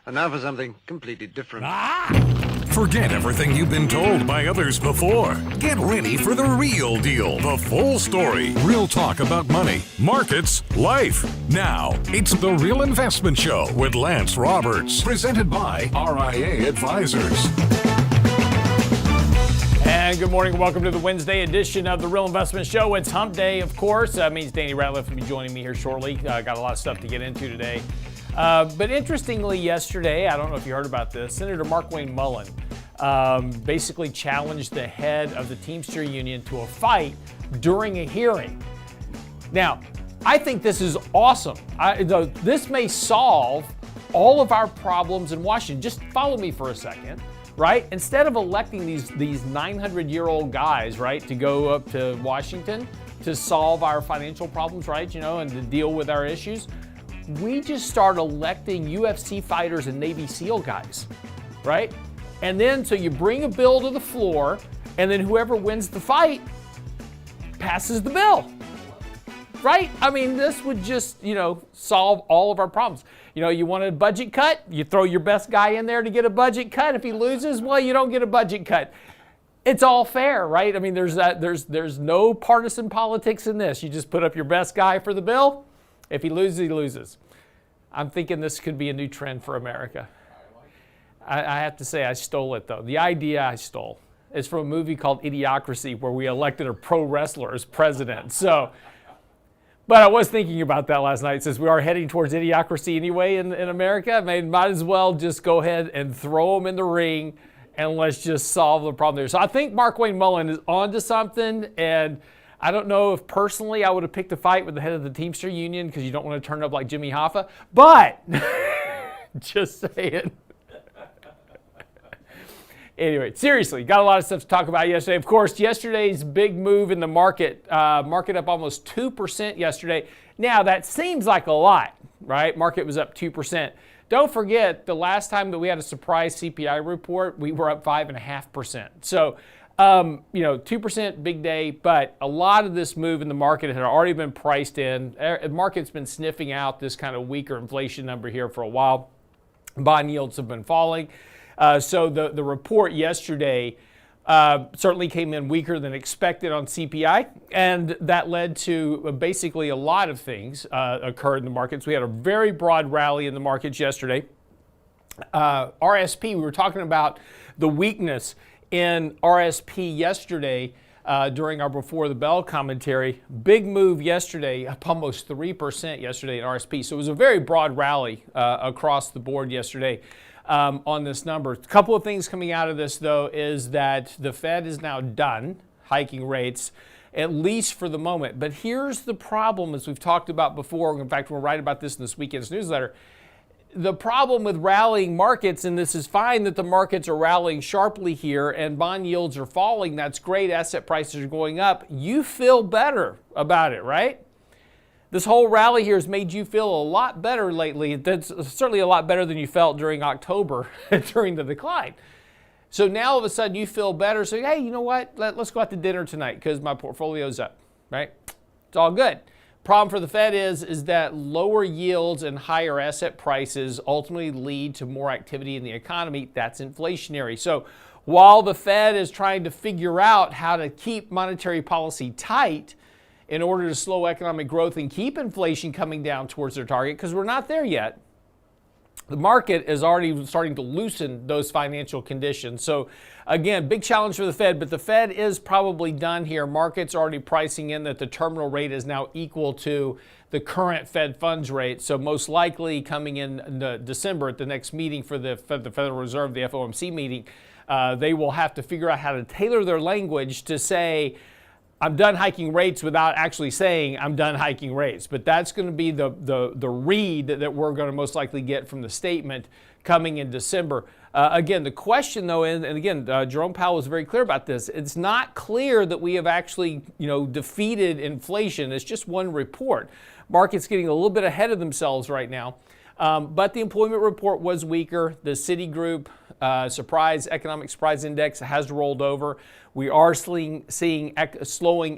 And now for something completely different. Forget everything you've been told by others before. Get ready for the real deal, the full story. Real talk about money, markets, life. Now, it's The Real Investment Show with Lance Roberts, presented by RIA Advisors. And good morning and welcome to the Wednesday edition of The Real Investment Show. It's hump day, of course. That means Danny Ratliff will be joining me here shortly. Got a lot of stuff to get into today. But interestingly, yesterday, I don't know if you heard about this, Senator Markwayne Mullin basically challenged the head of the Teamster Union to a fight during a hearing. Now, I think this is awesome. This may solve all of our problems in Washington. Just follow me for a second, right? Instead of electing these 900-year-old guys, right, to go up to Washington to solve our financial problems, right, and to deal with our issues, we just start electing UFC fighters and Navy SEAL guys, right? And then so you bring a bill to the floor, and then whoever wins the fight passes the bill, right? I mean, this would just, solve all of our problems. You want a budget cut, you throw your best guy in there to get a budget cut. If he loses, well, you don't get a budget cut. It's all fair, right? I mean, there's no partisan politics in this. You just put up your best guy for the bill. If he loses, he loses. I'm thinking this could be a new trend for America. I have to say I stole it, though. The idea I stole is from a movie called Idiocracy, where we elected a pro wrestler as president. But I was thinking about that last night. Since we are heading towards Idiocracy anyway in America, I mean, might as well just go ahead and throw him in the ring and let's just solve the problem there. So I think Markwayne Mullin is onto something, and I don't know if personally I would have picked a fight with the head of the Teamster Union because you don't want to turn up like Jimmy Hoffa, but just saying. Anyway, seriously, got a lot of stuff to talk about yesterday. Of course, yesterday's big move in the market, market up almost 2% yesterday. Now, that seems like a lot, right? Market was up 2%. Don't forget, the last time that we had a surprise CPI report, we were up 5.5%. So, 2% big day, but a lot of this move in the market had already been priced in. The market's been sniffing out this kind of weaker inflation number here for a while. Bond yields have been falling. So the report yesterday certainly came in weaker than expected on CPI, and that led to basically a lot of things occurred in the markets. We had a very broad rally in the markets yesterday. RSP, we were talking about the weakness in RSP yesterday during our Before the Bell commentary. Big move yesterday, up almost 3% yesterday in RSP. So it was a very broad rally across the board yesterday on this number. A couple of things coming out of this, though, is that the Fed is now done hiking rates, at least for the moment. But here's the problem, as we've talked about before. In fact, we'll write about this in this weekend's newsletter. The problem with rallying markets, and this is fine that the markets are rallying sharply here and bond yields are falling, that's great, asset prices are going up, you feel better about it, right? This whole rally here has made you feel a lot better lately. That's certainly a lot better than you felt during October during the decline. So now all of a sudden you feel better, so hey, you know what, let's go out to dinner tonight because my portfolio's up, right? It's all good. Problem for the Fed is that lower yields and higher asset prices ultimately lead to more activity in the economy. That's inflationary. So while the Fed is trying to figure out how to keep monetary policy tight in order to slow economic growth and keep inflation coming down towards their target, because we're not there yet, the market is already starting to loosen those financial conditions. So again, big challenge for the Fed, but the Fed is probably done here. Markets are already pricing in that the terminal rate is now equal to the current Fed funds rate. So most likely coming in December at the next meeting for the Federal Reserve, the FOMC meeting, they will have to figure out how to tailor their language to say, I'm done hiking rates without actually saying I'm done hiking rates. But that's going to be the read that we're going to most likely get from the statement coming in December. Again, the question though, and again, Jerome Powell was very clear about this. It's not clear that we have actually, defeated inflation. It's just one report. Markets getting a little bit ahead of themselves right now. But the employment report was weaker. The Citigroup economic surprise index has rolled over. We are slowing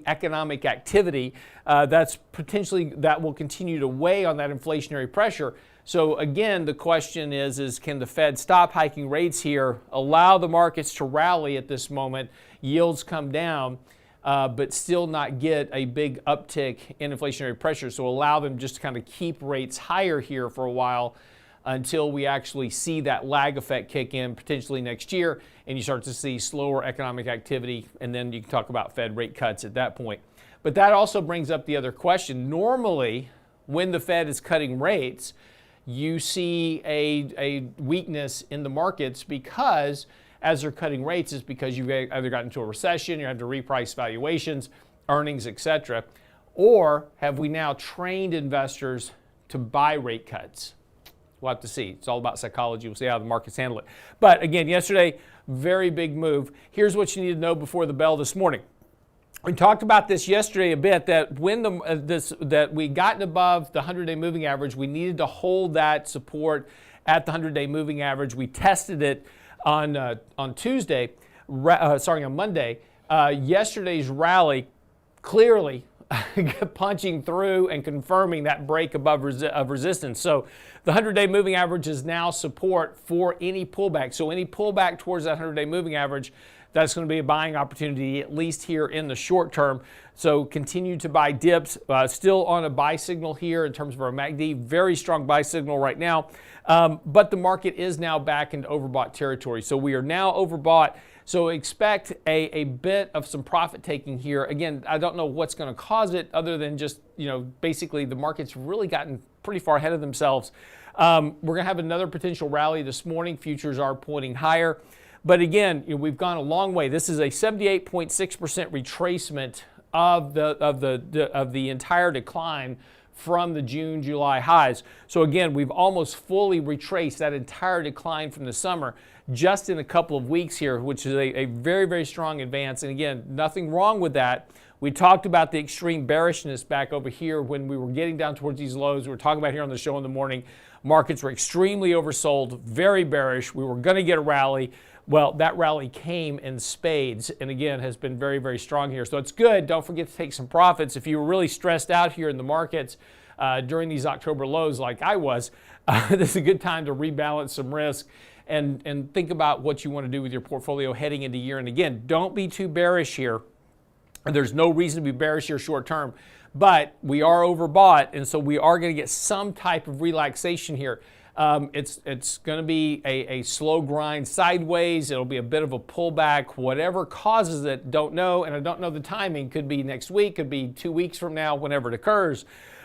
economic activity. That will continue to weigh on that inflationary pressure. So again, the question is can the Fed stop hiking rates here, allow the markets to rally at this moment, yields come down, but still not get a big uptick in inflationary pressure. So allow them just to kind of keep rates higher here for a while until we actually see that lag effect kick in potentially next year and you start to see slower economic activity, and then you can talk about Fed rate cuts at that point. But that also brings up the other question. Normally, when the Fed is cutting rates, you see a weakness in the markets because as they're cutting rates is because you've either gotten into a recession, you have to reprice valuations, earnings, etc. Or have we now trained investors to buy rate cuts? We'll have to see. It's all about psychology. We'll see how the markets handle it. But again, yesterday, very big move. Here's what you need to know before the bell this morning. We talked about this yesterday a bit, that when that we gotten above the 100-day moving average, we needed to hold that support at the 100-day moving average. We tested it on Monday. Yesterday's rally clearly punching through and confirming that break above resistance. So the 100-day moving average is now support for any pullback. So any pullback towards that 100-day moving average, that's going to be a buying opportunity, at least here in the short term. So continue to buy dips. Still on a buy signal here in terms of our MACD. Very strong buy signal right now. But the market is now back into overbought territory. So we are now overbought. So expect a bit of some profit taking here. Again, I don't know what's going to cause it other than just, basically the market's really gotten pretty far ahead of themselves. We're going to have another potential rally this morning. Futures are pointing higher. But again, we've gone a long way. This is a 78.6% retracement of the entire decline from the June, July highs. So again, we've almost fully retraced that entire decline from the summer just in a couple of weeks here, which is a very, very strong advance. And again, nothing wrong with that. We talked about the extreme bearishness back over here when we were getting down towards these lows. We were talking about here on the show in the morning. Markets were extremely oversold, very bearish. We were going to get a rally. Well, that rally came in spades and again has been very, very strong here. So it's good. Don't forget to take some profits. If you were really stressed out here in the markets during these October lows like I was, this is a good time to rebalance some risk and think about what you want to do with your portfolio heading into year. And again, don't be too bearish here. There's no reason to be bearish here short term, but we are overbought, and so we are going to get some type of relaxation here. It's going to be a slow grind sideways. It'll be a bit of a pullback. Whatever causes it, don't know, and I don't know the timing. Could be next week, could be 2 weeks from now, whenever it occurs.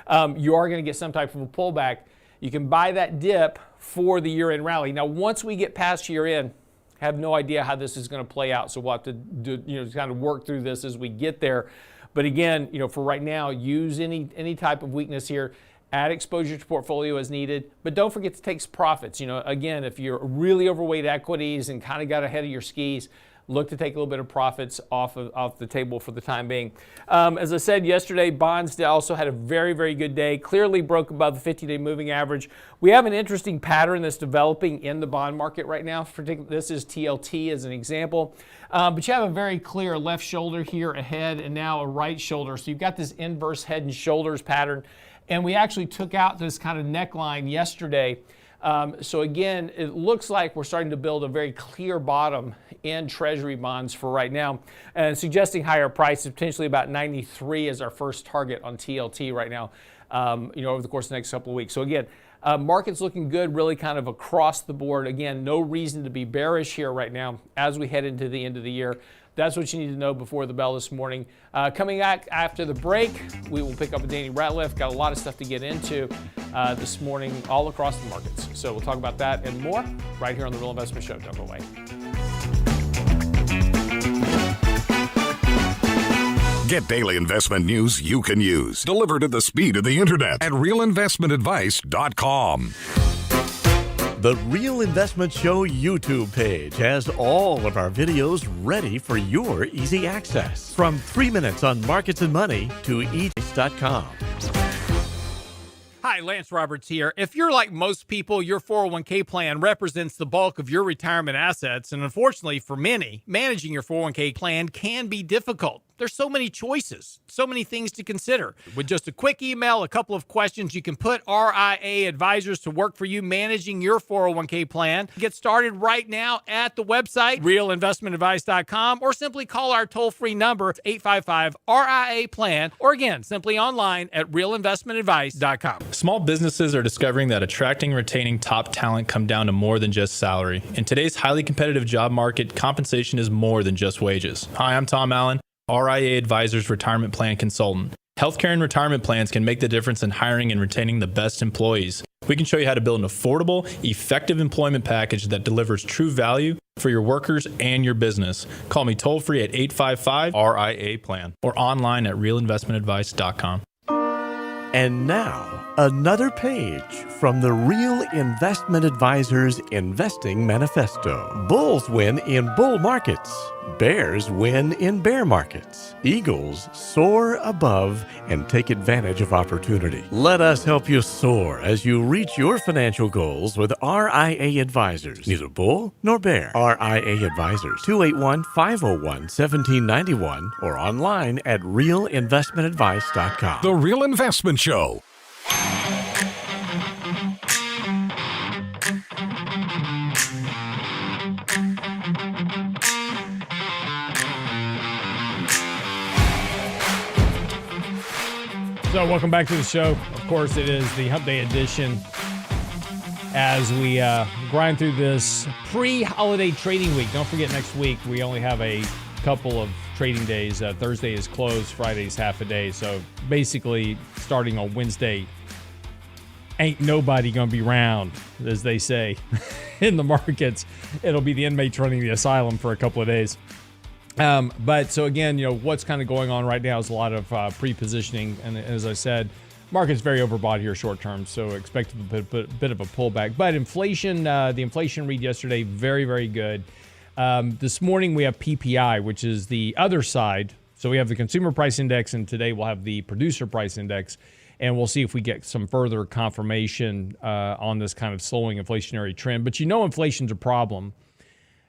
You are going to get some type of a pullback. You can buy that dip for the year-end rally. Now, once we get past year-end, I have no idea how this is going to play out. So we'll have to kind of work through this as we get there. But again, for right now, use any type of weakness here. Add exposure to portfolio as needed, but don't forget to take some profits. Again, if you're really overweight equities and kind of got ahead of your skis, look to take a little bit of profits off the table for the time being. As I said yesterday, bonds also had a very, very good day. Clearly broke above the 50-day moving average. We have an interesting pattern that's developing in the bond market right now. This is TLT as an example. But you have a very clear left shoulder here ahead and now a right shoulder. So you've got this inverse head and shoulders pattern. And we actually took out this kind of neckline yesterday. So again, it looks like we're starting to build a very clear bottom in Treasury bonds for right now, and suggesting higher prices, potentially about 93 as our first target on TLT right now, over the course of the next couple of weeks. So again, market's looking good, really kind of across the board. Again, no reason to be bearish here right now as we head into the end of the year. That's what you need to know before the bell this morning. Coming back after the break, we will pick up with Danny Ratliff. Got a lot of stuff to get into this morning all across the markets. So we'll talk about that and more right here on the Real Investment Show. Don't go away. Get daily investment news you can use, delivered at the speed of the internet at realinvestmentadvice.com. The Real Investment Show YouTube page has all of our videos ready for your easy access. From 3 minutes on markets and money to each.com. Hi, Lance Roberts here. If you're like most people, your 401k plan represents the bulk of your retirement assets. And unfortunately for many, managing your 401k plan can be difficult. There's so many choices, so many things to consider. With just a quick email, a couple of questions, you can put RIA advisors to work for you managing your 401k plan. Get started right now at the website, realinvestmentadvice.com, or simply call our toll-free number, 855-RIA-PLAN, or again, simply online at realinvestmentadvice.com. Small businesses are discovering that attracting and retaining top talent come down to more than just salary. In today's highly competitive job market, compensation is more than just wages. Hi, I'm Tom Allen, RIA Advisors Retirement Plan Consultant. Healthcare and retirement plans can make the difference in hiring and retaining the best employees. We can show you how to build an affordable, effective employment package that delivers true value for your workers and your business. Call me toll-free at 855-RIA-PLAN or online at realinvestmentadvice.com. And now, another page from the Real Investment Advisors Investing Manifesto. Bulls win in bull markets. Bears win in bear markets. Eagles soar above and take advantage of opportunity. Let us help you soar as you reach your financial goals with RIA Advisors. Neither bull nor bear. RIA Advisors, 281-501-1791 or online at realinvestmentadvice.com. The Real Investment Show. So welcome back to the show. Of course, it is the Hump Day edition as we grind through this pre-holiday trading week. Don't forget, next week we only have a couple of trading days. Thursday is closed, Friday's half a day. So basically, starting on Wednesday, ain't nobody going to be around, as they say, in the markets. It'll be the inmates running the asylum for a couple of days. But so again, what's kind of going on right now is a lot of pre-positioning. And as I said, market's very overbought here short term. So expect a bit of a pullback. But inflation, the inflation read yesterday, very, very good. This morning we have PPI, which is the other side. So we have the consumer price index, and today we'll have the producer price index. And we'll see if we get some further confirmation on this kind of slowing inflationary trend. But inflation's a problem.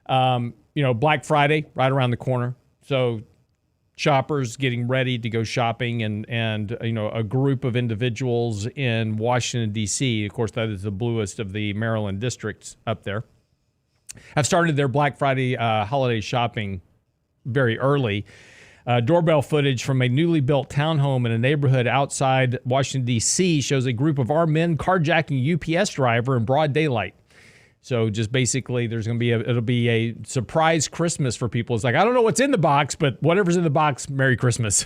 Black Friday right around the corner. So shoppers getting ready to go shopping and a group of individuals in Washington, D.C., of course, that is the bluest of the Maryland districts up there, have started their Black Friday holiday shopping very early. Doorbell footage from a newly built townhome in a neighborhood outside Washington, D.C. shows a group of armed men carjacking a UPS driver in broad daylight. So just basically, it'll be a surprise Christmas for people. It's like, I don't know what's in the box, but whatever's in the box, Merry Christmas.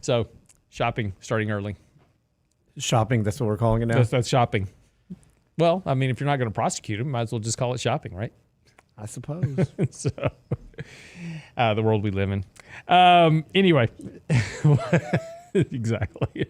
So shopping starting early. Shopping, that's what we're calling it now? That's shopping. Well, I mean, if you're not going to prosecute them, might as well just call it shopping, right? I suppose. So the world we live in. Anyway, exactly.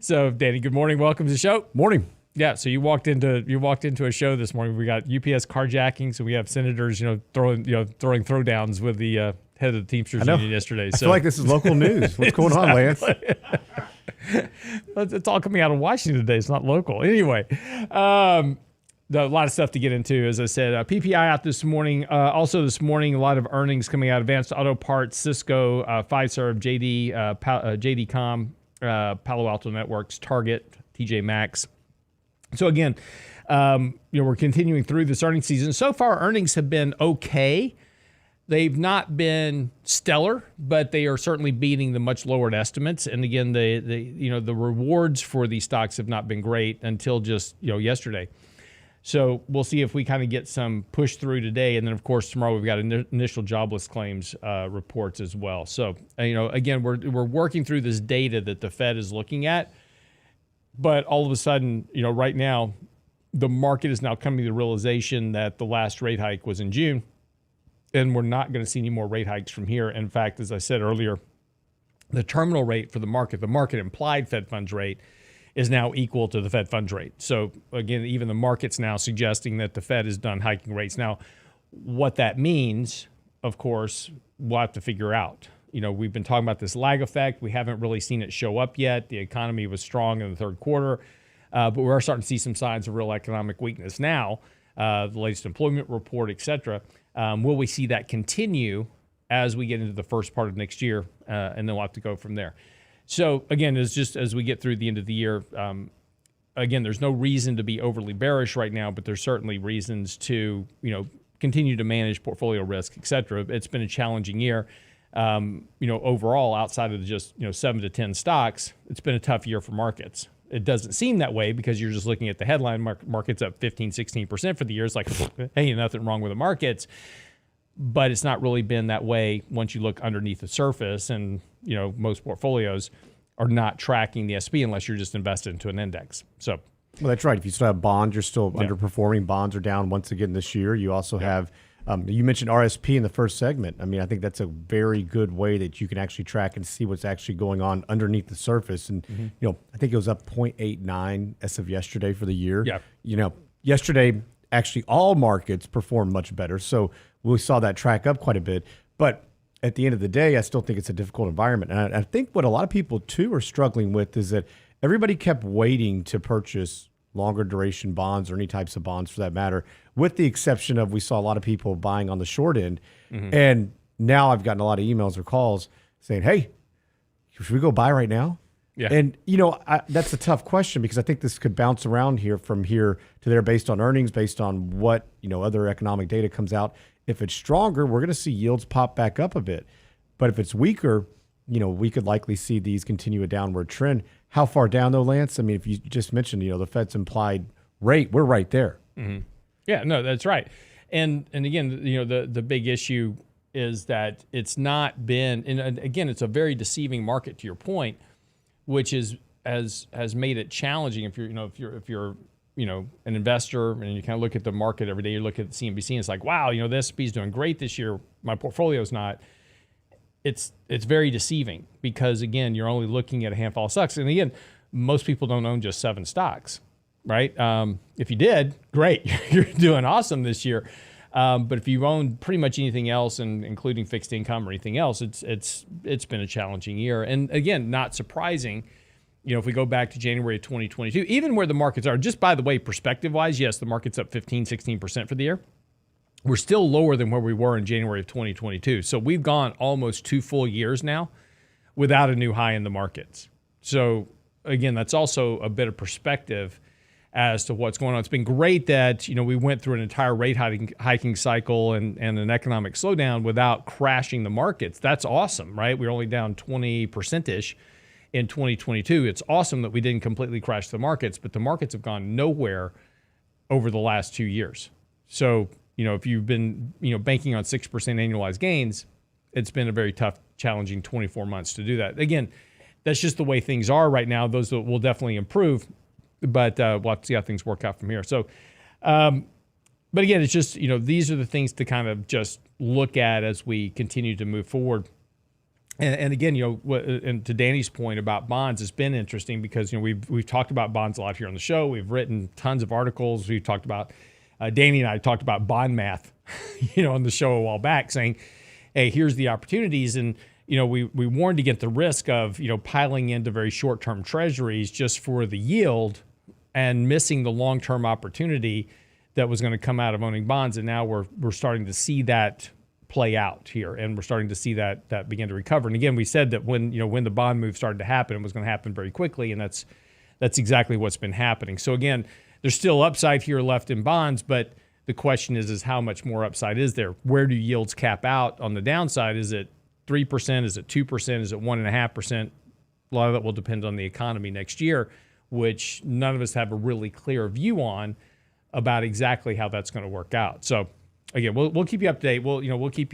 So Danny, good morning. Welcome to the show. Morning. Yeah, so you walked into a show this morning. We got UPS carjacking, so we have senators, throwing throwdowns with the head of the Teamsters Union yesterday. I feel like this is local news. What's going on, Lance? It's all coming out of Washington today. It's not local. Anyway, a lot of stuff to get into. As I said, PPI out this morning. Also this morning, a lot of earnings coming out. Advanced Auto Parts, Cisco, Fiserv, JD.com, Palo Alto Networks, Target, TJ Maxx. So again, we're continuing through this earnings season. So far, earnings have been okay. They've not been stellar, but they are certainly beating the much lowered estimates. And again, the rewards for these stocks have not been great until just yesterday. So we'll see if we kind of get some push through today, and then of course tomorrow we've got initial jobless claims reports as well. So again, we're working through this data that the Fed is looking at. But all of a sudden, right now, the market is now coming to the realization that the last rate hike was in June, and we're not going to see any more rate hikes from here. In fact, as I said earlier, the terminal rate for the market implied Fed funds rate, is now equal to the Fed funds rate. So again, even the market's now suggesting that the Fed is done hiking rates. Now, what that means, of course, we'll have to figure out. we've been talking about this lag effect. We haven't really seen it show up yet. The economy was strong in the third quarter, but we are starting to see some signs of real economic weakness now. The latest employment report, et cetera. Will we see that continue as we get into the first part of next year? And then we'll have to go from there. So again, as we get through the end of the year, again, there's no reason to be overly bearish right now, but there's certainly reasons to, continue to manage portfolio risk, et cetera. It's been a challenging year. Overall, outside of just, 7 to 10 stocks, it's been a tough year for markets. It doesn't seem that way because you're just looking at the headline markets up 15, 16% for the year. It's like, hey, nothing wrong with the markets. But it's not really been that way once you look underneath the surface. And, most portfolios are not tracking the S&P unless you're just invested into an index. So, well, that's right. If you still have bonds, you're still underperforming. Bonds are down once again this year. You also have, you mentioned RSP in the first segment. I mean, I think that's a very good way that you can actually track and see what's actually going on underneath the surface. And, I think it was up 0.89 as of yesterday for the year. Yeah. Yesterday, actually all markets performed much better. So we saw that track up quite a bit. But at the end of the day, I still think it's a difficult environment. And I think what a lot of people, too, are struggling with is that everybody kept waiting to purchase longer duration bonds or any types of bonds for that matter, with the exception of we saw a lot of people buying on the short end. And now I've gotten a lot of emails or calls saying, hey, should we go buy right now? Yeah. And, that's a tough question because I think this could bounce around here from here to there based on earnings, based on what, other economic data comes out. If it's stronger, we're going to see yields pop back up a bit. But if it's weaker, we could likely see these continue a downward trend. How far down, though, Lance? I mean, if you just mentioned, the Fed's implied rate, we're right there. Yeah, no, that's right. And again, the big issue is that it's not been, and again, it's a very deceiving market to your point, which has made it challenging if you're an investor and you kind of look at the market every day, you look at the CNBC and it's like, wow, the S&P is doing great this year. My portfolio's not. It's very deceiving because, again, you're only looking at a handful of stocks. And again, most people don't own just 7 stocks, right? If you did, great. You're doing awesome this year. But if you own pretty much anything else, and including fixed income or anything else, it's been a challenging year. And again, not surprising. If we go back to January of 2022, even where the markets are, just by the way, perspective-wise, yes, the market's up 15, 16% for the year. We're still lower than where we were in January of 2022. So we've gone almost 2 full years now without a new high in the markets. So again, that's also a bit of perspective as to what's going on. It's been great that, we went through an entire rate hiking cycle and an economic slowdown without crashing the markets. That's awesome, right? We're only down 20%-ish in 2022. It's awesome that we didn't completely crash the markets, but the markets have gone nowhere over the last 2 years. So, if you've been, banking on 6% annualized gains, it's been a very tough, challenging 24 months to do that. Again, that's just the way things are right now. Those will definitely improve, but we'll have to see how things work out from here. So, but again, it's just, these are the things to kind of just look at as we continue to move forward. And again, and to Danny's point about bonds, it's been interesting because, we've talked about bonds a lot here on the show. We've written tons of articles. We've talked about, Danny and I talked about bond math, on the show a while back, saying, hey, here's the opportunities. And, we warned against the risk of, piling into very short-term treasuries just for the yield and missing the long-term opportunity that was going to come out of owning bonds. And now we're starting to see that play out here, and we're starting to see that begin to recover. And again, we said that when the bond move started to happen, it was going to happen very quickly, and that's exactly what's been happening. So again, there's still upside here left in bonds, but the question is how much more upside is there? Where do yields cap out on the downside? Is it 3%? Is it 2%? Is it 1.5%? A lot of that will depend on the economy next year, which none of us have a really clear view on about exactly how that's going to work out. So again, we'll keep you up to date. We'll keep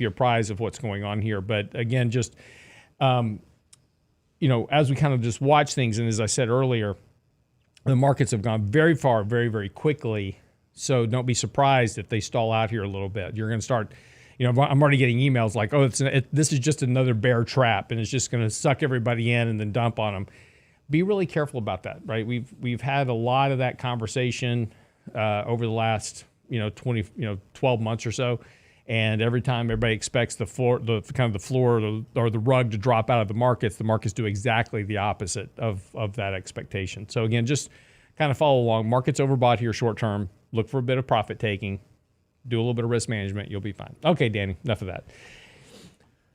you apprised of what's going on here. But again, just as we kind of just watch things, and as I said earlier, the markets have gone very far, very, very quickly. So don't be surprised if they stall out here a little bit. You're going to start, I'm already getting emails like, oh, this is just another bear trap, and it's just going to suck everybody in and then dump on them. Be really careful about that, right? We've had a lot of that conversation over the last 12 months or so, And every time everybody expects the floor or the rug to drop out of the markets do exactly the opposite of that expectation. So again, just kind of follow along. Market's overbought here short term. Look for a bit of profit taking. Do a little bit of risk management. You'll be fine. Okay, Danny, enough of that.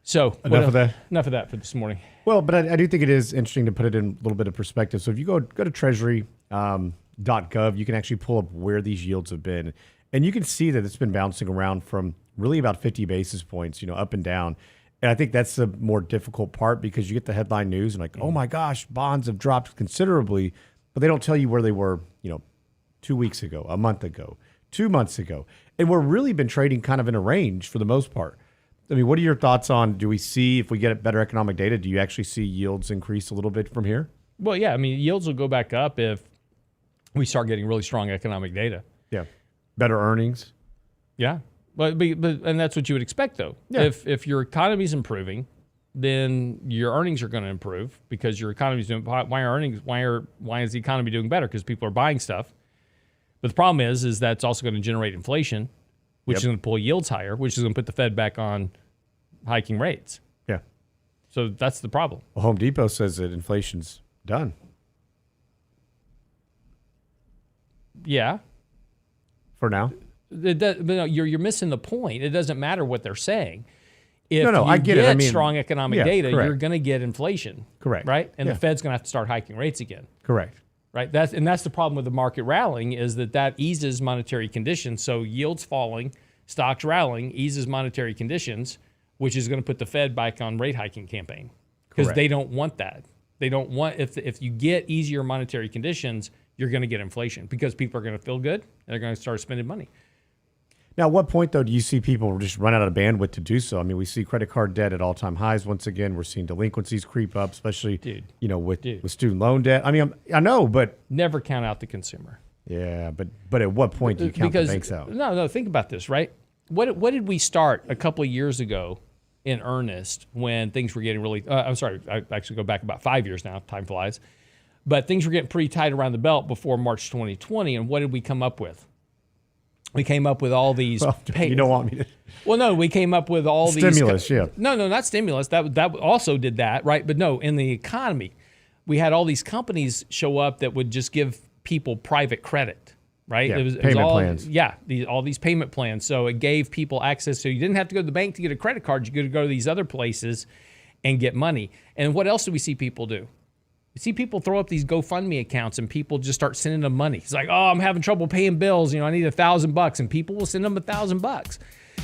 So enough of that. Enough of that for this morning. Well, but I do think it is interesting to put it in a little bit of perspective. So if you go to Treasury.gov, you can actually pull up where these yields have been, and you can see that it's been bouncing around from really about 50 basis points, up and down. And I think that's the more difficult part because you get the headline news and oh my gosh, bonds have dropped considerably, but they don't tell you where they were, 2 weeks ago, a month ago, 2 months ago. And we're really been trading kind of in a range for the most part. I mean, what are your thoughts on, do we see, if we get better economic data, do you actually see yields increase a little bit from here? Well, yeah. I mean, yields will go back up if we start getting really strong economic data. Yeah. Better earnings. Yeah. But and that's what you would expect, though. Yeah. If your economy's improving, then your earnings are going to improve because your economy's doing. Why is the economy doing better? Because people are buying stuff. But the problem is that's also going to generate inflation, which is going to pull yields higher, which is going to put the Fed back on hiking rates. Yeah. So that's the problem. Well, Home Depot says that inflation's done. Yeah. For now. But no, you're missing the point. It doesn't matter what they're saying. If I get it. I mean, strong economic data, correct. you're going to get inflation. Correct. Right? And Yeah. the Fed's going to have to start hiking rates again. Correct. Right? That's the problem with the market rallying is that eases monetary conditions. So yields falling, stocks rallying eases monetary conditions, which is going to put the Fed back on rate hiking campaign because Correct. they don't want that. They don't want if you get easier monetary conditions, you're going to get inflation because people are going to feel good and they're going to start spending money. Now, at what point, though, do you see people just run out of bandwidth to do so? I mean, we see credit card debt at all-time highs once again. We're seeing delinquencies creep up, especially, with student loan debt. I mean, I know, but... Never count out the consumer. Yeah, but at what point do you count the banks out? No, think about this, right? What did we start a couple of years ago in earnest when things were getting really... I'm sorry, I actually go back about 5 years now. Time flies. But things were getting pretty tight around the belt before March 2020, and what did we come up with? We came up with all these. Well, you don't want me to. Well, no, we came up with all these stimulus. Yeah. No, not stimulus. That also did that, right? But no, in the economy, we had all these companies show up that would just give people private credit, right? Yeah, It was payment all, plans. Yeah, all these payment plans. So it gave people access. So you didn't have to go to the bank to get a credit card. You could go to these other places and get money. And what else do we see people do? You see people throw up these GoFundMe accounts and people just start sending them money. It's like, oh, I'm having trouble paying bills. I need $1,000, and people will send them $1,000.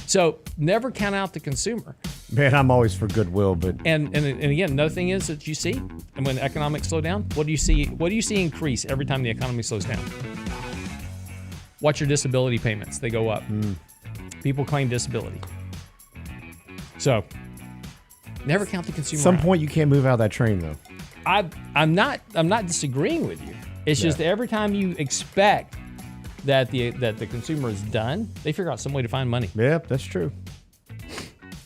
So never count out the consumer. Man, I'm always for goodwill, but And again, another thing is that you see, and when economics slow down, what do you see? What do you see increase every time the economy slows down? Watch your disability payments; they go up. People claim disability. So never count the consumer. at some out. point you can't move out of that train, though. I'm not disagreeing with you. It's just that every time you expect that the consumer is done, they figure out some way to find money. Yep, that's true.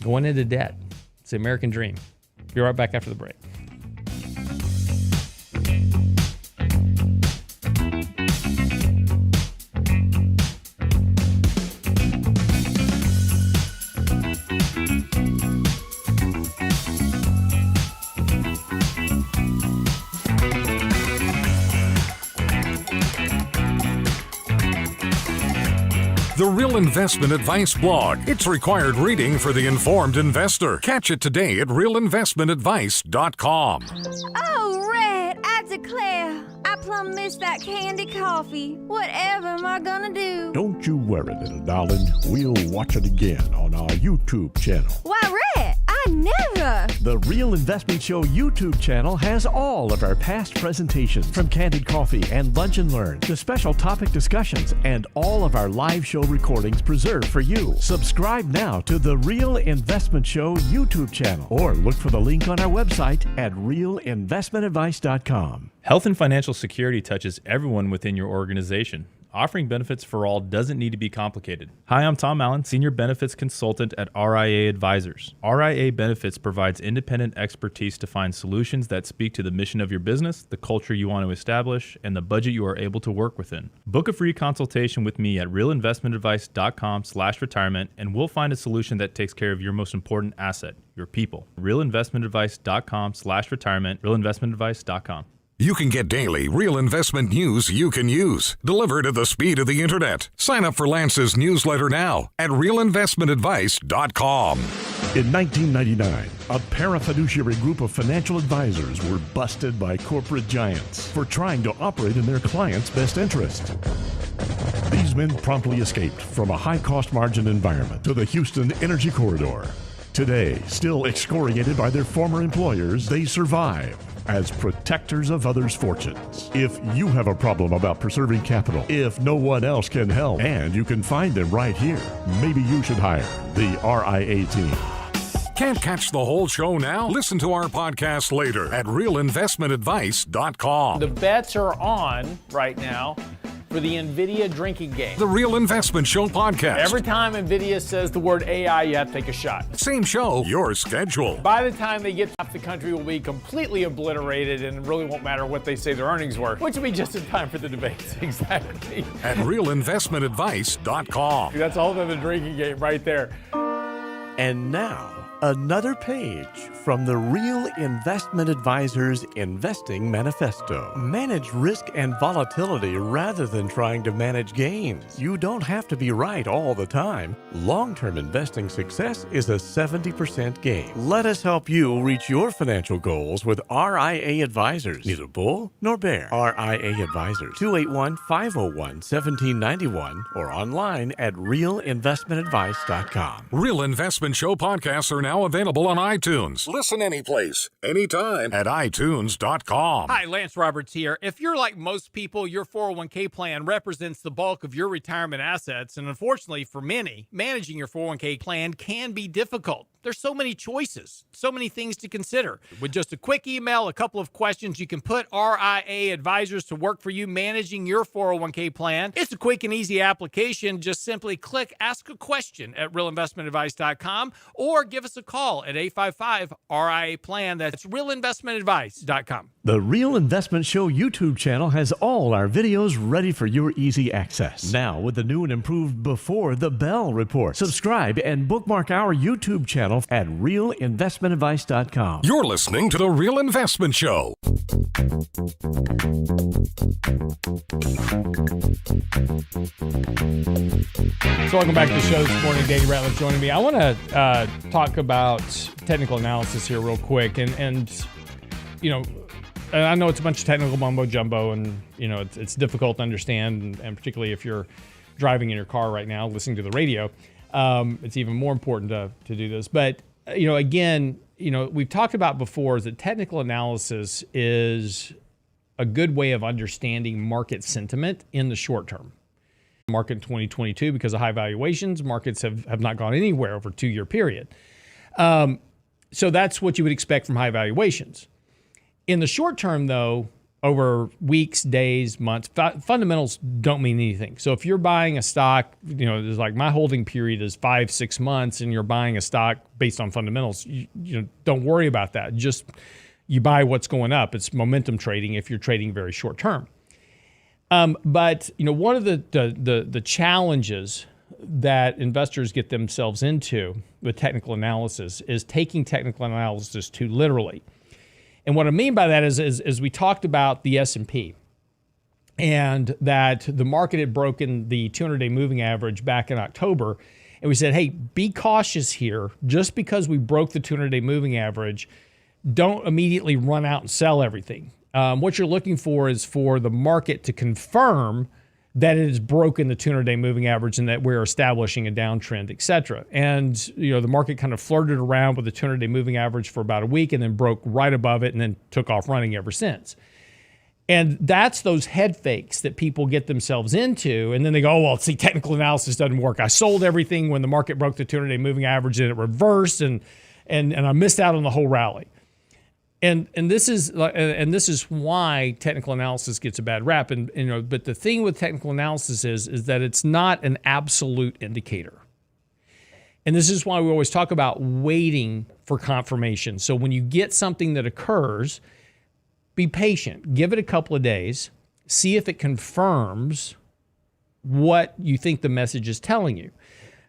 Going into debt. It's the American dream. Be right back after the break. The Real Investment Advice blog. It's required reading for the informed investor. Catch it today at realinvestmentadvice.com. Oh, Red, I declare, I plumb missed that candy coffee. Whatever am I gonna do? Don't you worry, little darling. We'll watch it again on our YouTube channel. Why, Red, I never. The Real Investment Show YouTube channel has all of our past presentations, from Candid Coffee and Lunch and Learn to special topic discussions, and all of our live show recordings preserved for you. Subscribe now to the Real Investment Show YouTube channel, or look for the link on our website at realinvestmentadvice.com. Health and financial security touches everyone within your organization. Offering benefits for all doesn't need to be complicated. Hi, I'm Tom Allen, Senior Benefits Consultant at RIA Advisors. RIA Benefits provides independent expertise to find solutions that speak to the mission of your business, the culture you want to establish, and the budget you are able to work within. Book a free consultation with me at realinvestmentadvice.com/retirement, and we'll find a solution that takes care of your most important asset, your people. realinvestmentadvice.com/retirement, realinvestmentadvice.com. You can get daily real investment news you can use, delivered at the speed of the internet. Sign up for Lance's newsletter now at realinvestmentadvice.com. In 1999, a parafiduciary group of financial advisors were busted by corporate giants for trying to operate in their clients' best interest. These men promptly escaped from a high-cost margin environment to the Houston Energy Corridor. Today, still excoriated by their former employers, they survive as protectors of others' fortunes. If you have a problem about preserving capital, if no one else can help, and you can find them right here, maybe you should hire the RIA team. Can't catch the whole show now? Listen to our podcast later at realinvestmentadvice.com. The bets are on right now for the NVIDIA drinking game. The Real Investment Show podcast. Every time NVIDIA says the word AI, you have to take a shot. Same show, your schedule. By the time they get half the country will be completely obliterated and it really won't matter what they say their earnings were, which will be just in time for the debates. Exactly. At realinvestmentadvice.com. That's all of the drinking game right there. And now, another page from the Real Investment Advisors Investing Manifesto. Manage risk and volatility rather than trying to manage gains. You don't have to be right all the time. Long-term investing success is a 70% gain. Let us help you reach your financial goals with RIA Advisors. Neither bull nor bear. RIA Advisors, 281-501-1791 or online at realinvestmentadvice.com. Real Investment Show podcasts are now available on iTunes. Listen anyplace, anytime at itunes.com. Hi, Lance Roberts here. If you're like most people, your 401k plan represents the bulk of your retirement assets. And unfortunately for many, managing your 401k plan can be difficult. There's so many choices, so many things to consider. With just a quick email, a couple of questions, you can put RIA Advisors to work for you managing your 401k plan. It's a quick and easy application. Just simply click Ask a Question at realinvestmentadvice.com or give us a call at 855-RIA-PLAN. That's realinvestmentadvice.com. The Real Investment Show YouTube channel has all our videos ready for your easy access. Now, with the new and improved Before the Bell report. Subscribe and bookmark our YouTube channel at realinvestmentadvice.com. You're listening to The Real Investment Show. So welcome back to the show this morning. Danny Ratliff joining me. I want to talk about technical analysis here real quick. And you know, I know it's a bunch of technical mumbo jumbo and, you know, it's difficult to understand. And particularly if you're driving in your car right now, listening to the radio, it's even more important to do this. But, you know, again, you know, we've talked about before is that technical analysis is a good way of understanding market sentiment in the short term. Market in 2022, because of high valuations, markets have not gone anywhere over a 2-year period. So that's what you would expect from high valuations. In the short term, though, over weeks, days, months, fundamentals don't mean anything. So if you're buying a stock, you know, there's like my holding period is 5-6 months and you're buying a stock based on fundamentals, you know, don't worry about that. Just you buy what's going up. It's momentum trading if you're trading very short term. But, you know, one of the challenges that investors get themselves into with technical analysis is taking technical analysis too literally. And what I mean by that is we talked about the S&P and that the market had broken the 200-day moving average back in October. And we said, hey, be cautious here. Just because we broke the 200-day moving average, don't immediately run out and sell everything. What you're looking for is for the market to confirm that it has broken the 200-day moving average and that we're establishing a downtrend, et cetera. And, you know, the market kind of flirted around with the 200-day moving average for about a week and then broke right above it and then took off running ever since. And that's those head fakes that people get themselves into. And then they go, oh, well, see, technical analysis doesn't work. I sold everything when the market broke the 200-day moving average and it reversed and I missed out on the whole rally. And this is why technical analysis gets a bad rap. And but the thing with technical analysis is that it's not an absolute indicator. And this is why we always talk about waiting for confirmation. So when you get something that occurs, be patient. Give it a couple of days. See if it confirms what you think the message is telling you.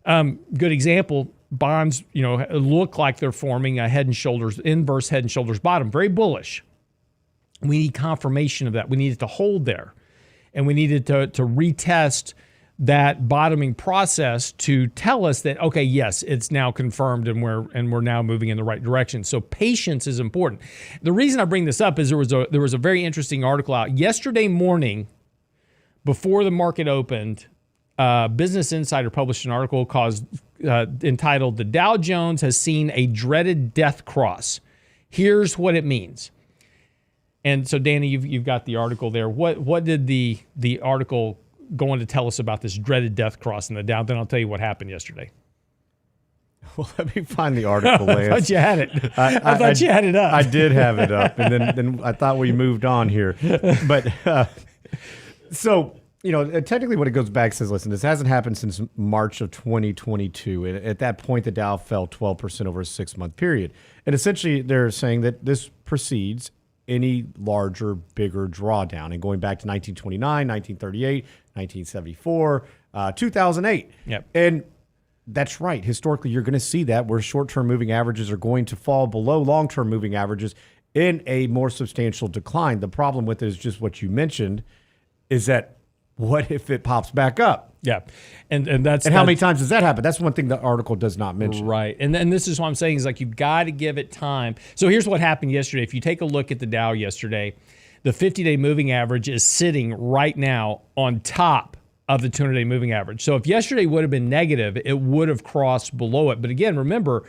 Good example, bonds, look like they're forming a inverse head and shoulders bottom, very bullish. We need confirmation of that. We need it to hold there. And we needed to retest that bottoming process to tell us that, okay, yes, it's now confirmed and we're now moving in the right direction. So patience is important. The reason I bring this up is there was a very interesting article out yesterday morning before the market opened. Business Insider published an article entitled "The Dow Jones Has Seen a Dreaded Death Cross. Here's what it means." And so, Danny, you've got the article there. What did the article go on to tell us about this dreaded death cross in the Dow? Then I'll tell you what happened yesterday. Well, let me find the article, Lance. I thought you had it. I thought you had it up. I did have it up, and then I thought we moved on here. But so, technically what it goes back says, listen, this hasn't happened since March of 2022. And at that point, the Dow fell 12% over a 6-month period. And essentially, they're saying that this precedes any larger, bigger drawdown. And going back to 1929, 1938, 1974, 2008. Yep. And that's right. Historically, you're going to see that where short-term moving averages are going to fall below long-term moving averages in a more substantial decline. The problem with it is just what you mentioned, is that what if it pops back up? Yeah. And how many times does that happen? That's one thing the article does not mention. Right. And then this is what I'm saying is, like, you've got to give it time. So here's what happened yesterday. If you take a look at the Dow yesterday, the 50-day moving average is sitting right now on top of the 200-day moving average. So if yesterday would have been negative, it would have crossed below it. But again, remember,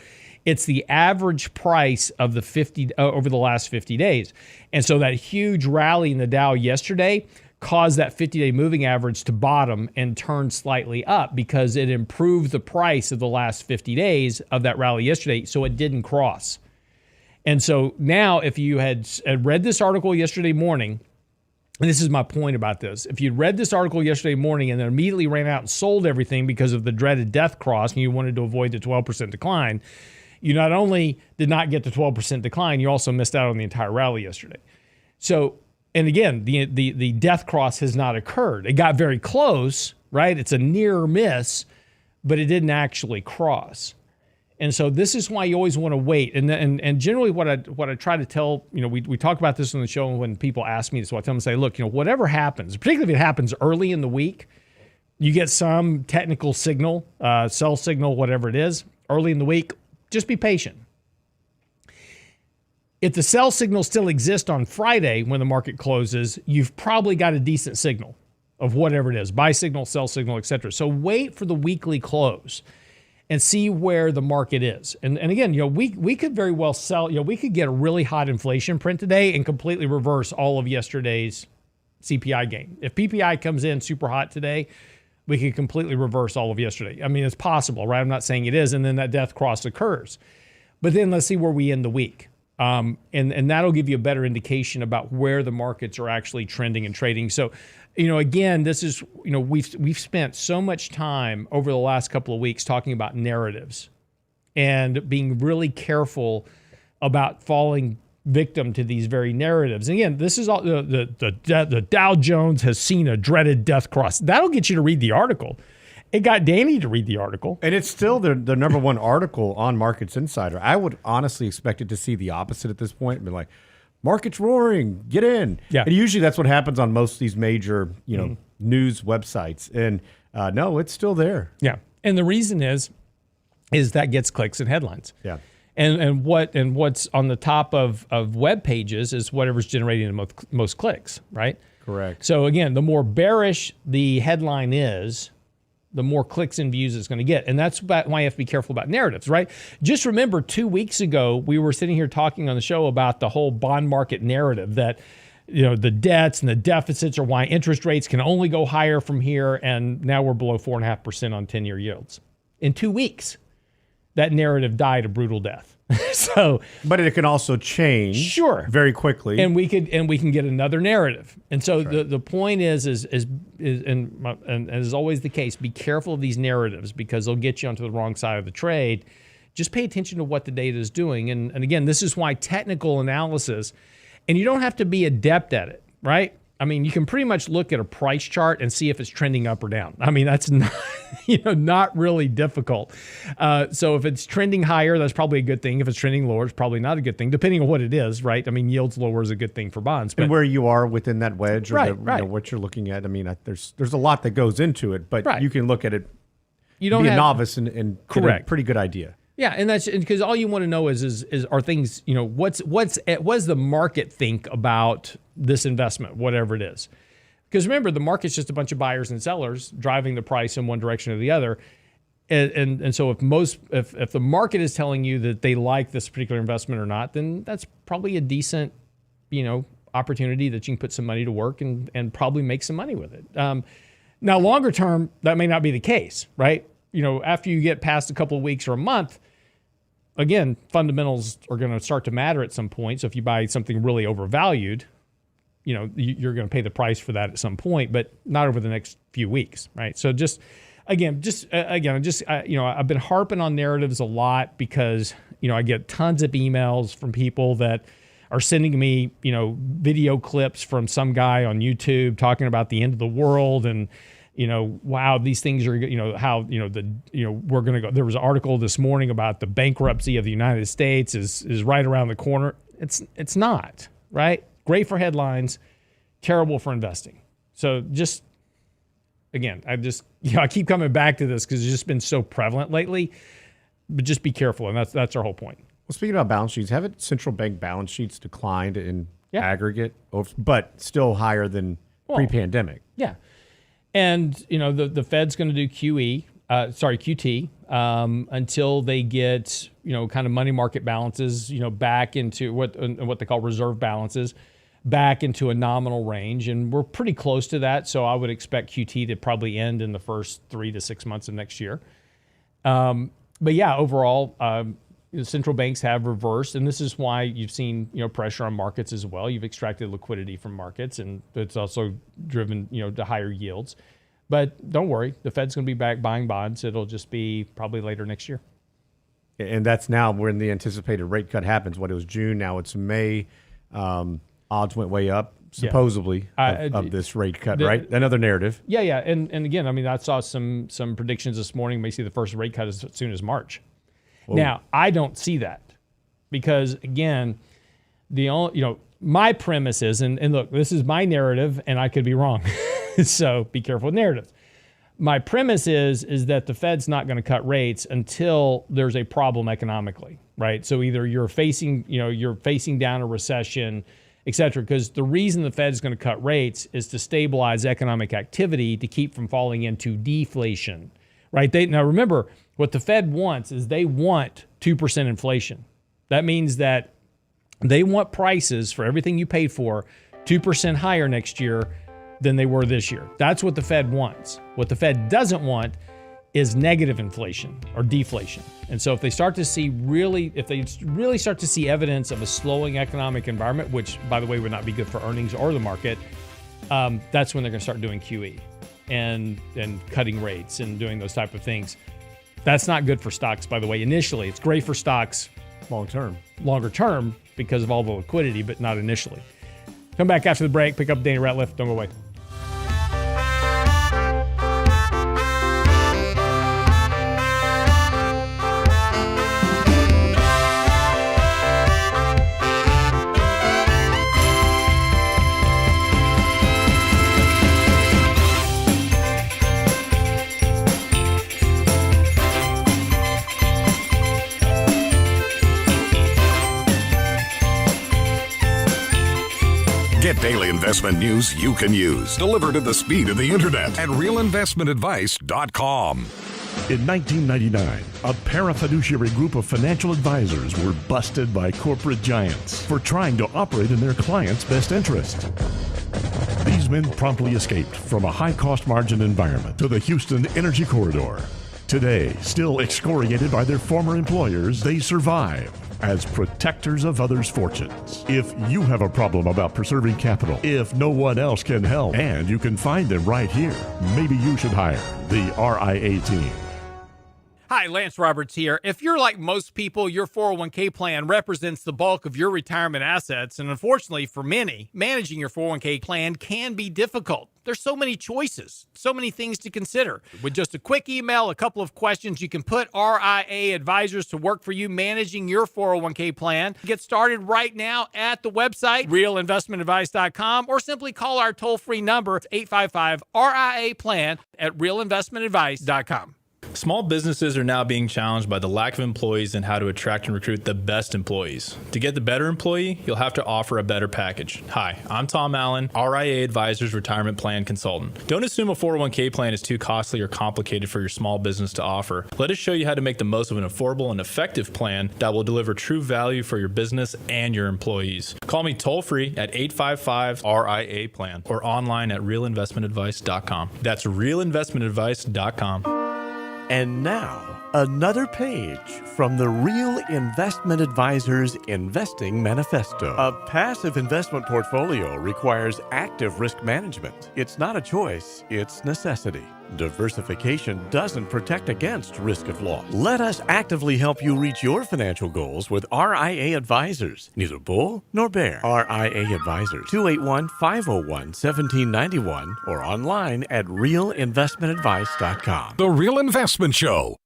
it's the average price of the 50 over the last 50 days. And so that huge rally in the Dow yesterday caused that 50-day moving average to bottom and turn slightly up because it improved the price of the last 50 days of that rally yesterday, so it didn't cross. And so now if you had read this article yesterday morning, and this is my point about this, if you'd read this article yesterday morning and then immediately ran out and sold everything because of the dreaded death cross and you wanted to avoid the 12% decline, you not only did not get the 12% decline, you also missed out on the entire rally yesterday. So, and again, the death cross has not occurred. It got very close, right? It's a near miss, but it didn't actually cross. And so this is why you always want to wait. And generally what I try to tell, we talk about this on the show when people ask me, so I tell them, say, look, whatever happens, particularly if it happens early in the week, you get some technical signal, sell signal, whatever it is, early in the week, just be patient. If the sell signal still exists on Friday when the market closes, you've probably got a decent signal of whatever it is, buy signal, sell signal, etc. So wait for the weekly close and see where the market is. And again, we could very well sell, we could get a really hot inflation print today and completely reverse all of yesterday's CPI gain. If PPI comes in super hot today, we could completely reverse all of yesterday. I mean, it's possible, right? I'm not saying it is. And then that death cross occurs. But then let's see where we end the week. And that'll give you a better indication about where the markets are actually trending and trading. So, again, this is, we've spent so much time over the last couple of weeks talking about narratives and being really careful about falling victim to these very narratives. And again, this is all the Dow Jones has seen a dreaded death cross. That'll get you to read the article. It got Danny to read the article. And it's still the number one article on Markets Insider. I would honestly expect it to see the opposite at this point and be like, market's roaring, get in. Yeah. And usually that's what happens on most of these major, news websites. And no, it's still there. Yeah. And the reason is that gets clicks and headlines. Yeah. And what's on the top of web pages is whatever's generating the most clicks, right? Correct. So again, the more bearish the headline is, the more clicks and views it's going to get. And that's why you have to be careful about narratives, right? Just remember 2 weeks ago, we were sitting here talking on the show about the whole bond market narrative that, the debts and the deficits are why interest rates can only go higher from here. And now we're below 4.5% on 10-year yields in 2 weeks. that narrative died a brutal death. So, but it can also change, sure, very quickly, and we can get another narrative. And so the point is and as always the case, be careful of these narratives because they'll get you onto the wrong side of the trade. Just pay attention to what the data is doing. And again, this is why technical analysis, and you don't have to be adept at it, right? I mean, you can pretty much look at a price chart and see if it's trending up or down. I mean, that's not, not really difficult. So if it's trending higher, that's probably a good thing. If it's trending lower, it's probably not a good thing, depending on what it is, right? I mean, yields lower is a good thing for bonds. But and where you are within that wedge or right. What you're looking at. I mean, there's a lot that goes into it, but you can look at it, you don't be have, a novice and get a pretty good idea. Yeah, and that's because all you want to know is are things, what does the market think about this investment, whatever it is. Because remember, the market's just a bunch of buyers and sellers driving the price in one direction or the other. And so if the market is telling you that they like this particular investment or not, then that's probably a decent, opportunity that you can put some money to work and probably make some money with it. Now, longer term, that may not be the case, right? After you get past a couple of weeks or a month, again, fundamentals are going to start to matter at some point. So if you buy something really overvalued, you're going to pay the price for that at some point, but not over the next few weeks, right? So I've been harping on narratives a lot because, I get tons of emails from people that are sending me, video clips from some guy on YouTube talking about the end of the world and, wow, these things are, we're going to go. There was an article this morning about the bankruptcy of the United States is right around the corner. It's not, right? Great for headlines, terrible for investing. So just, again, I keep coming back to this because it's just been so prevalent lately, but just be careful. And that's our whole point. Well, speaking about balance sheets, haven't central bank balance sheets declined in aggregate, but still higher than pre-pandemic? Yeah. And, the Fed's going to do QT, until they get, kind of money market balances, back into what they call reserve balances, back into a nominal range. And we're pretty close to that. So I would expect QT to probably end in the first 3 to 6 months of next year. But yeah, overall, central banks have reversed. And this is why you've seen, pressure on markets as well. You've extracted liquidity from markets, and it's also driven, to higher yields. But don't worry, the Fed's going to be back buying bonds. It'll just be probably later next year. And that's now when the anticipated rate cut happens. It was June, now it's May. Odds went way up, supposedly, of this rate cut, right? Another narrative. Yeah. And again, I saw some predictions this morning. May see the first rate cut as soon as March. Whoa. Now, I don't see that because, again, my premise is, and look, this is my narrative, and I could be wrong. So be careful with narratives. My premise is that the Fed's not going to cut rates until there's a problem economically, right? So either you're facing down a recession, et cetera, because the reason the Fed is going to cut rates is to stabilize economic activity to keep from falling into deflation, right? Now remember, what the Fed wants is they want 2% inflation. That means that they want prices for everything you paid for 2% higher next year than they were this year. That's what the Fed wants. What the Fed doesn't want is negative inflation or deflation. And so if they really start to see evidence of a slowing economic environment, which by the way would not be good for earnings or the market, that's when they're going to start doing QE and cutting rates and doing those type of things. That's not good for stocks, by the way. Initially, it's great for stocks longer term because of all the liquidity, but not initially. Come back after the break. Pick up Danny Ratliff. Don't go away. Get daily investment news you can use, delivered at the speed of the internet at realinvestmentadvice.com. In 1999, a parafiduciary group of financial advisors were busted by corporate giants for trying to operate in their clients' best interest. These men promptly escaped from a high-cost margin environment to the Houston Energy Corridor. Today, still excoriated by their former employers, they survive as protectors of others' fortunes. If you have a problem about preserving capital, if no one else can help, and you can find them right here, maybe you should hire the RIA team. Hi, Lance Roberts here. If you're like most people, your 401k plan represents the bulk of your retirement assets, and unfortunately for many, managing your 401k plan can be difficult. There's so many choices, so many things to consider. With just a quick email, a couple of questions, you can put RIA advisors to work for you managing your 401k plan. Get started right now at the website, realinvestmentadvice.com, or simply call our toll-free number, 855-RIA-PLAN at realinvestmentadvice.com. Small businesses are now being challenged by the lack of employees and how to attract and recruit the best employees. To get the better employee, you'll have to offer a better package. Hi, I'm Tom Allen, RIA Advisors Retirement Plan Consultant. Don't assume a 401k plan is too costly or complicated for your small business to offer. Let us show you how to make the most of an affordable and effective plan that will deliver true value for your business and your employees. Call me toll-free at 855-RIA-PLAN or online at realinvestmentadvice.com. That's realinvestmentadvice.com. And now, another page from the Real Investment Advisors Investing Manifesto. A passive investment portfolio requires active risk management. It's not a choice, it's necessity. Diversification doesn't protect against risk of loss. Let us actively help you reach your financial goals with RIA Advisors. Neither bull nor bear. RIA Advisors, 281-501-1791 or online at realinvestmentadvice.com. The Real Investment Show.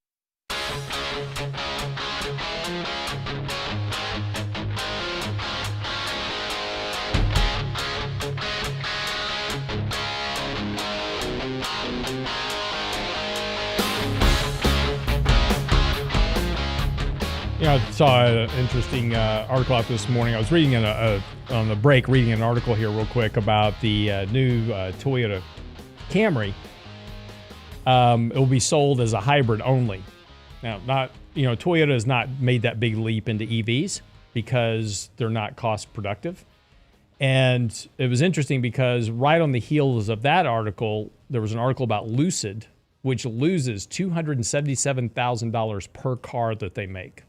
I saw an interesting article out this morning. I was reading on the break, reading an article here real quick about the new Toyota Camry. It will be sold as a hybrid only. Now, Toyota has not made that big leap into EVs because they're not cost productive. And it was interesting because right on the heels of that article, there was an article about Lucid, which loses $277,000 per car that they make.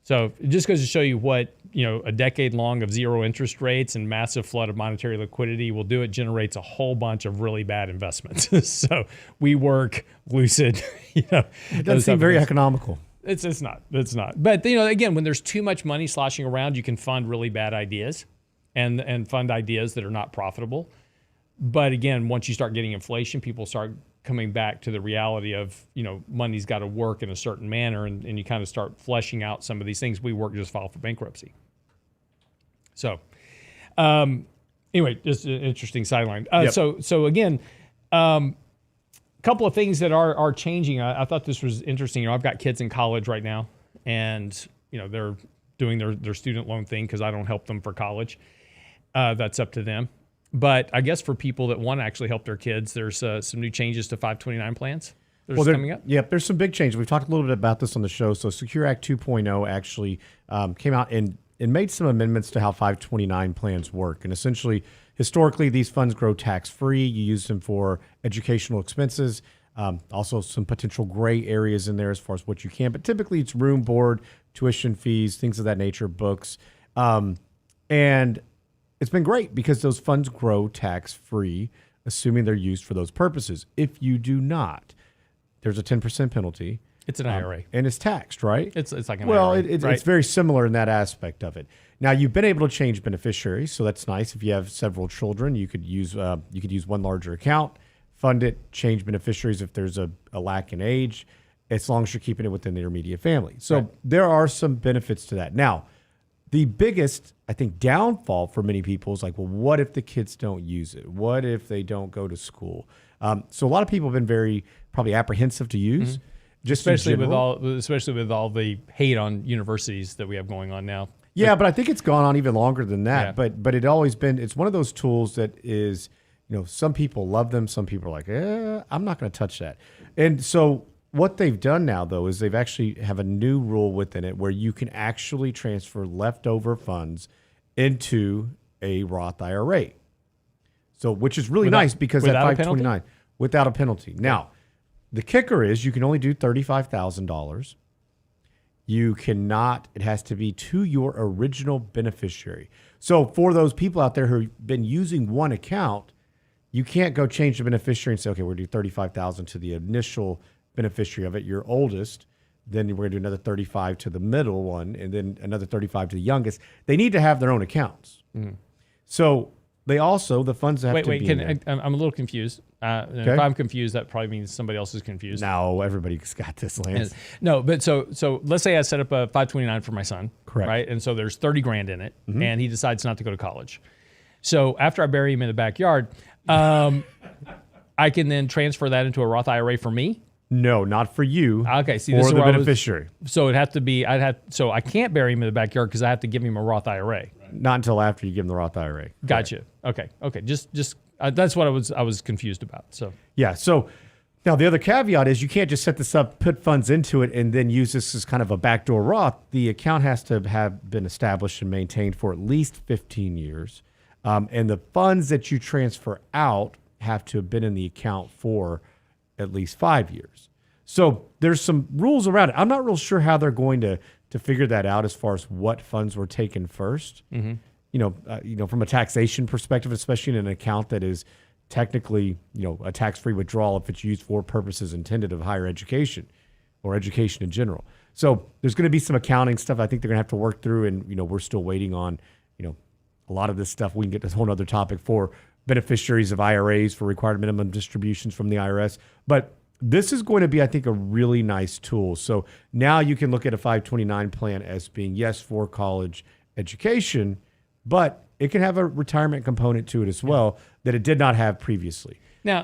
So it just goes to show you what, a decade long of zero interest rates and massive flood of monetary liquidity will do. It generates a whole bunch of really bad investments. So WeWork, Lucid, It doesn't seem very economical. It's not. But, again, when there's too much money sloshing around, you can fund really bad ideas and fund ideas that are not profitable. But again, once you start getting inflation, people start coming back to the reality of, money's got to work in a certain manner, and you kind of start fleshing out some of these things. WeWork just filed for bankruptcy. So, anyway, just an interesting sideline. Yep. So again, a couple of things that are changing. I thought this was interesting. I've got kids in college right now, and they're doing their student loan thing because I don't help them for college. That's up to them. But I guess for people that want to actually help their kids, there's some new changes to 529 plans. Coming up. Yep, there's some big changes. We've talked a little bit about this on the show. So Secure Act 2.0 actually came out and made some amendments to how 529 plans work. And essentially, historically, these funds grow tax-free. You use them for educational expenses. Also, some potential gray areas in there as far as what you can. But typically, it's room, board, tuition fees, things of that nature, books. And it's been great because those funds grow tax-free, assuming they're used for those purposes. If you do not, there's a 10% penalty. It's an IRA. And it's taxed, right? It's like an IRA. Well, it's very similar in that aspect of it. Now, you've been able to change beneficiaries, so that's nice. If you have several children, you could use one larger account, fund it, change beneficiaries if there's a lack in age, as long as you're keeping it within the immediate family. So there are some benefits to that. Now, the biggest, I think, downfall for many people is like, well, what if the kids don't use it? What if they don't go to school? So a lot of people have been very probably apprehensive to use, just especially with all the hate on universities that we have going on now. Yeah, but I think it's gone on even longer than that. Yeah. But it always been, it's one of those tools that is, some people love them. Some people are like, I'm not going to touch that. And so what they've done now, though, is they've actually have a new rule within it where you can actually transfer leftover funds into a Roth IRA. So, which is really nice because at 529, without a penalty. Now, The kicker is you can only do $35,000. You cannot, it has to be to your original beneficiary. So for those people out there who've been using one account, you can't go change the beneficiary and say, okay, we're going to do $35,000 to the initial beneficiary of it, your oldest. Then we're going to do another 35 to the middle one, and then another 35 to the youngest. They need to have their own accounts. So they also, the funds have to be in there. I'm a little confused. If I'm confused, that probably means somebody else is confused. No, everybody's got this, Lance. No, but so let's say I set up a 529 for my son. Correct. Right? And so there's 30 grand in it, and he decides not to go to college. So after I bury him in the backyard, I can then transfer that into a Roth IRA for me. No, not for you. Okay, see, for this is the where beneficiary. So it'd have to be. So I can't bury him in the backyard because I have to give him a Roth IRA. Not until after you give him the Roth IRA. Gotcha. Okay. Just that's what I was confused about. So yeah. So now the other caveat is you can't just set this up, put funds into it, and then use this as kind of a backdoor Roth. The account has to have been established and maintained for at least 15 years, and the funds that you transfer out have to have been in the account for at least 5 years. So there's some rules around it. I'm not real sure how they're going to figure that out as far as what funds were taken first. You know, from a taxation perspective, especially in an account that is technically, a tax-free withdrawal if it's used for purposes intended of higher education or education in general. So there's going to be some accounting stuff I think they're going to have to work through, and we're still waiting on, a lot of this stuff. We can get this whole other topic for beneficiaries of IRAs for required minimum distributions from the IRS. But this is going to be, I think, a really nice tool. So now you can look at a 529 plan as being, yes, for college education, but it can have a retirement component to it as well that it did not have previously. Now,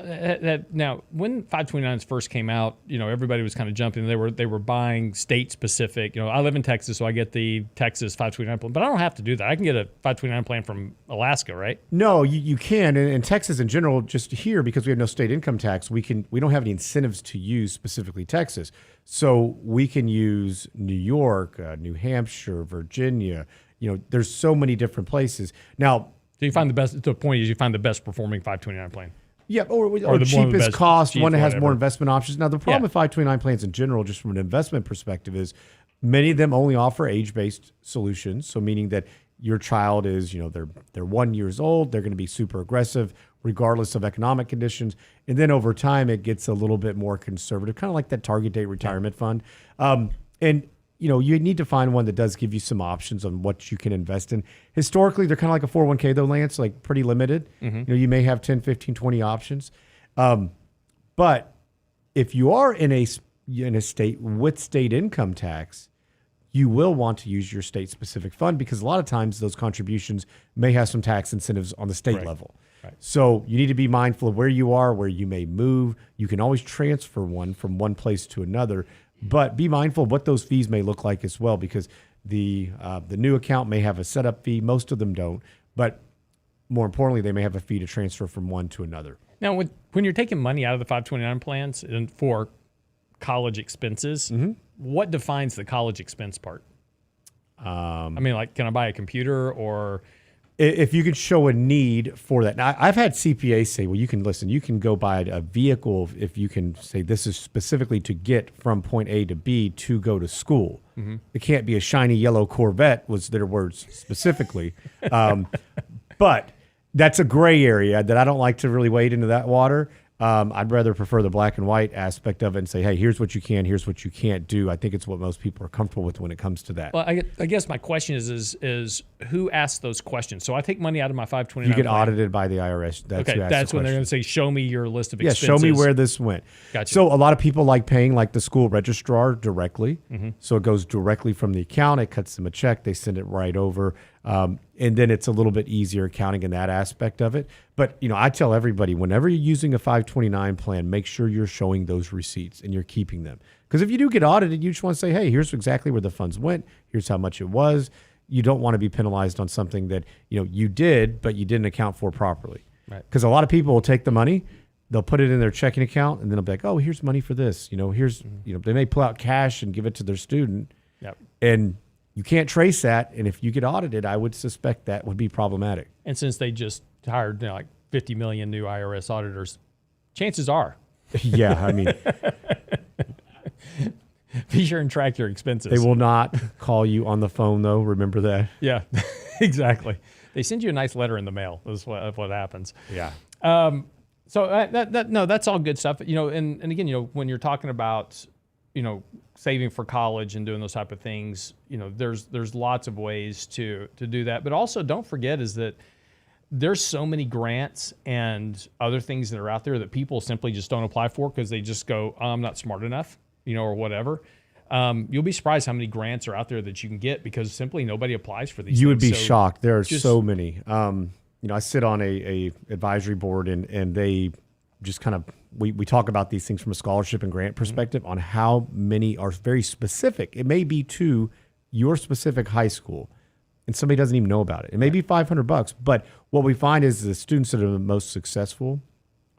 when 529s first came out, everybody was kind of jumping. They were buying state specific. I live in Texas, so I get the Texas 529 plan, but I don't have to do that. I can get a 529 plan from Alaska, right? No, you can. And in Texas in general, just here, because we have no state income tax, we don't have any incentives to use specifically Texas. So we can use New York, New Hampshire, Virginia. There's so many different places. Now, so you find the best. The point is, you find the best performing 529 plan. Yeah, or the cheapest cost, one that has more investment options. Now, the problem with 529 plans in general, just from an investment perspective, is many of them only offer age-based solutions. So meaning that your child is, they're 1 year old, they're going to be super aggressive regardless of economic conditions. And then over time, it gets a little bit more conservative, kind of like that target date retirement fund. And you need to find one that does give you some options on what you can invest in. Historically, they're kind of like a 401k though, Lance, like pretty limited. You may have 10, 15, 20 options. But if you are in a state with state income tax, you will want to use your state-specific fund because a lot of times those contributions may have some tax incentives on the state level. So you need to be mindful of where you are, where you may move. You can always transfer one from one place to another. But be mindful of what those fees may look like as well, because the new account may have a setup fee. Most of them don't. But more importantly, they may have a fee to transfer from one to another. Now, when you're taking money out of the 529 plans and for college expenses, what defines the college expense part? I mean, like, can I buy a computer or... If you can show a need for that. Now, I've had CPAs say, well, you can go buy a vehicle if you can say this is specifically to get from point A to B to go to school. It can't be a shiny yellow Corvette, was their words specifically. But that's a gray area that I don't like to really wade into that water. I'd rather prefer the black and white aspect of it and say, hey, here's what you can, here's what you can't do. I think it's what most people are comfortable with when it comes to that. Well, I guess my question is who asks those questions? So I take money out of my 529 You get audited by the IRS. That's when they're going to say, show me your list of expenses. Yeah, show me where this went. Gotcha. So a lot of people like paying like the school registrar directly. So it goes directly from the account. It cuts them a check. They send it right over. And then it's a little bit easier accounting in that aspect of it. But, I tell everybody, whenever you're using a 529 plan, make sure you're showing those receipts and you're keeping them. Because if you do get audited, you just want to say, hey, here's exactly where the funds went. Here's how much it was. You don't want to be penalized on something that, you did, but you didn't account for properly. Because a lot of people will take the money, they'll put it in their checking account, and then they'll be like, oh, here's money for this. They may pull out cash and give it to their student. And you can't trace that, and if you get audited, I would suspect that would be problematic. And since they just hired like 50 million new IRS auditors, chances are Yeah, I mean, be sure and track your expenses. they will not call you on the phone, though. Remember that? Yeah, exactly. They send you a nice letter in the mail. That's what happens. Yeah. So that's all good stuff. And again, when you're talking about, saving for college and doing those type of things, there's lots of ways to do that. But also don't forget is that there's so many grants and other things that are out there that people simply just don't apply for because they just go, I'm not smart enough, or whatever. You'll be surprised how many grants are out there that you can get because simply nobody applies for these. You would be So shocked. There are so many. I sit on a advisory board and they just kind of, we talk about these things from a scholarship and grant perspective on how many are very specific. It may be to your specific high school and somebody doesn't even know about it. It may be $500, but what we find is the students that are the most successful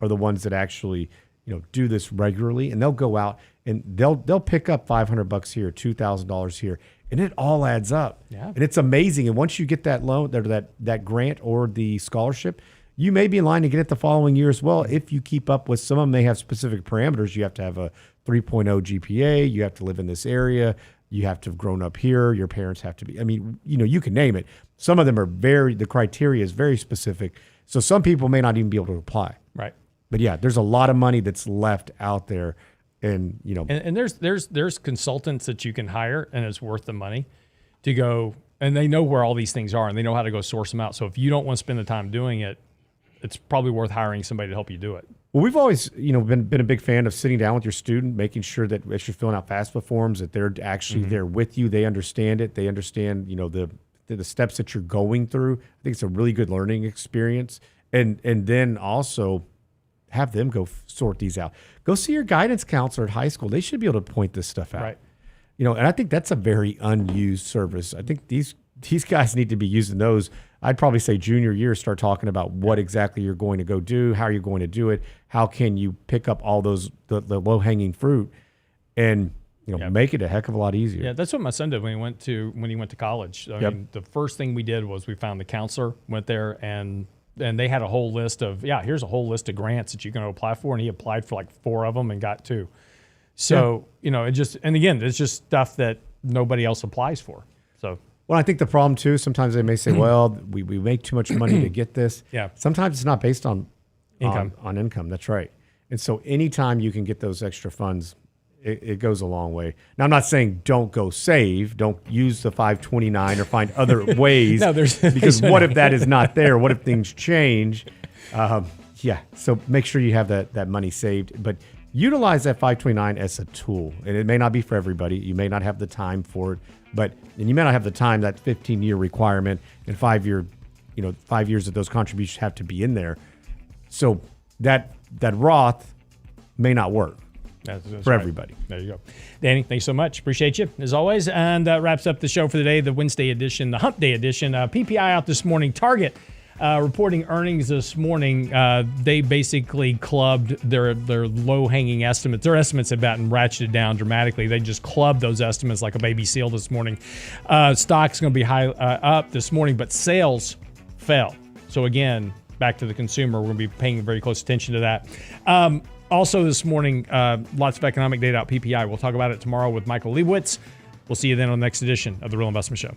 are the ones that actually, do this regularly, and they'll go out and they'll pick up $500 here, $2,000 here, and it all adds up. Yeah. And it's amazing. And once you get that loan, that grant or the scholarship, you may be in line to get it the following year as well. If you keep up with some of them, they have specific parameters. You have to have a 3.0 GPA. You have to live in this area. You have to have grown up here. Your parents have to be, you can name it. Some of them are the criteria is very specific. So some people may not even be able to apply. Right. But yeah, there's a lot of money that's left out there. And, and there's consultants that you can hire and it's worth the money to go, and they know where all these things are and they know how to go source them out. So if you don't want to spend the time doing it, it's probably worth hiring somebody to help you do it. Well, we've always, been a big fan of sitting down with your student, making sure that as you're filling out FAFSA forms, that they're actually there with you. They understand it. They understand, the steps that you're going through. I think it's a really good learning experience. And then also have them go sort these out. Go see your guidance counselor at high school. They should be able to point this stuff out. Right. And I think that's a very unused service. I think these guys need to be using those. I'd probably say junior year, start talking about what exactly you're going to go do, how you're going to do it, how can you pick up all those the low-hanging fruit and make it a heck of a lot easier. Yeah, that's what my son did when he went to college. I mean, the first thing we did was we found the counselor, went there, and they had a whole list of, here's a whole list of grants that you're going to apply for, and he applied for like 4 of them and got 2. So, it's just stuff that nobody else applies for. So. Well, I think the problem too, sometimes they may say, well, we make too much money to get this. Yeah. Sometimes it's not based on income. On income. That's right. And so anytime you can get those extra funds, it goes a long way. Now, I'm not saying don't go save, don't use the 529 or find other ways. No, because what if that is not there? What if things change? So make sure you have that money saved, but utilize that 529 as a tool. And it may not be for everybody. You may not have the time for it, and you may not have the time, that 15-year requirement and 5 years that those contributions have to be in there. So that Roth may not work. That's for right. everybody. There you go. Danny, thanks so much. Appreciate you, as always. And that wraps up the show for the day, the Wednesday edition, the Hump Day edition. PPI out this morning. Target reporting earnings this morning. They basically clubbed their low-hanging estimates. Their estimates have gotten ratcheted down dramatically. They just clubbed those estimates like a baby seal this morning. Stock's going to be high up this morning, but sales fell. So again, back to the consumer. We're going to be paying very close attention to that. Also this morning, lots of economic data out PPI. We'll talk about it tomorrow with Michael Leibowitz. We'll see you then on the next edition of The Real Investment Show.